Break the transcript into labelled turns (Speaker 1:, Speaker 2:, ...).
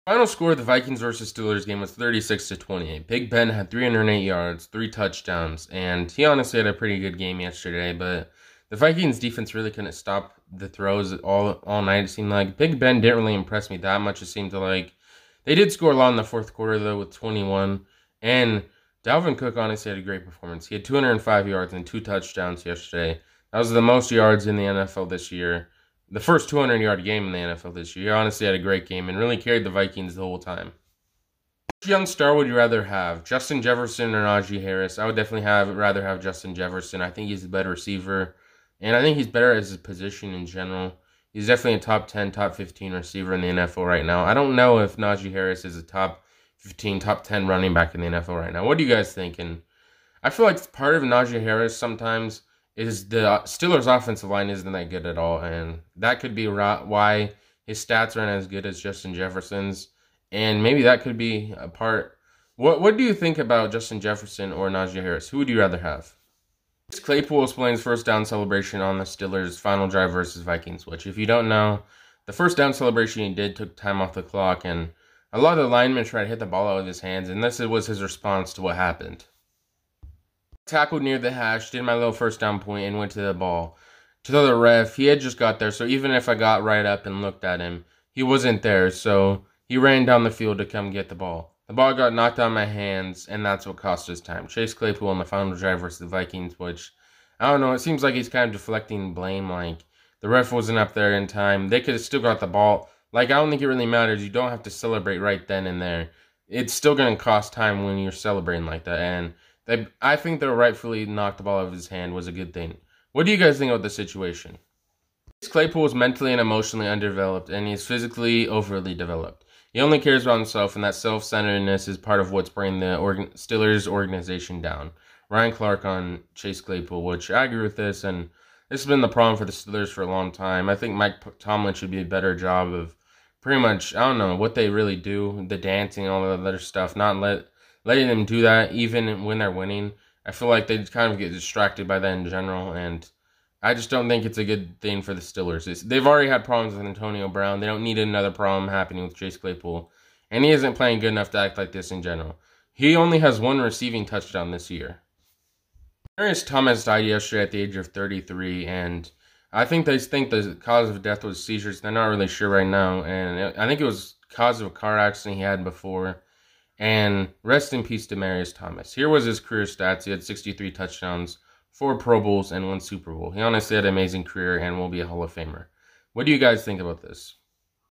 Speaker 1: Final score of the Vikings versus Steelers game was 36-28. Big Ben had 308 yards, 3 touchdowns, and he honestly had a pretty good game yesterday, but the Vikings defense really couldn't stop the throws all night, it seemed like. Big Ben didn't really impress me that much, it seemed to like. They did score a lot in the fourth quarter, though, with 21, and Dalvin Cook honestly had a great performance. He had 205 yards and 2 touchdowns yesterday. That was the most yards in the NFL this year. The first 200-yard game in the NFL this year. He honestly had a great game and really carried the Vikings the whole time. Which young star would you rather have, Justin Jefferson or Najee Harris? I would definitely rather have Justin Jefferson. I think he's a better receiver, and I think he's better as a position in general. He's definitely a top 10, top 15 receiver in the NFL right now. I don't know if Najee Harris is a top 15, top 10 running back in the NFL right now. What do you guys think? And I feel like part of Najee Harris sometimes is the Steelers' offensive line isn't that good at all, and that could be why his stats aren't as good as Justin Jefferson's, and maybe that could be a part. What do you think about Justin Jefferson or Najee Harris? Who would you rather have? Chase Claypool explains first down celebration on the Steelers' final drive versus Vikings, which, if you don't know, the first down celebration he did took time off the clock, and a lot of the linemen tried to hit the ball out of his hands, and this was his response to what happened. Tackled near the hash, did my little first down point, and went to the ball. To the ref, he had just got there, so even if I got right up and looked at him, he wasn't there, so he ran down the field to come get the ball. The ball got knocked out of my hands, and that's what cost us time. Chase Claypool on the final drive versus the Vikings, which, I don't know, it seems like he's kind of deflecting blame, like, the ref wasn't up there in time. They could have still got the ball. Like, I don't think it really matters. You don't have to celebrate right then and there. It's still going to cost time when you're celebrating like that, and I think the rightfully knocked the ball out of his hand was a good thing. What do you guys think about the situation? Claypool is mentally and emotionally undeveloped, and he's physically overly developed. He only cares about himself, and that self-centeredness is part of what's bringing the Steelers organization down. Ryan Clark on Chase Claypool, which I agree with this, and this has been the problem for the Steelers for a long time. I think Mike Tomlin should be a better job of pretty much, I don't know, what they really do, the dancing, all the other stuff, not letting them do that even when they're winning. I feel like they kind of get distracted by that in general, and I just don't think it's a good thing for the Steelers. They've already had problems with Antonio Brown. They don't need another problem happening with Chase Claypool, and he isn't playing good enough to act like this in general. He only has 1 receiving touchdown this year. Marius Thomas died yesterday at the age of 33, and I think they think the cause of death was seizures. They're not really sure right now, and I think it was cause of a car accident he had before. And rest in peace to Marius Thomas. Here was his career stats. He had 63 touchdowns, 4 Pro Bowls, and 1 Super Bowl. He honestly had an amazing career and will be a Hall of Famer. What do you guys think about this?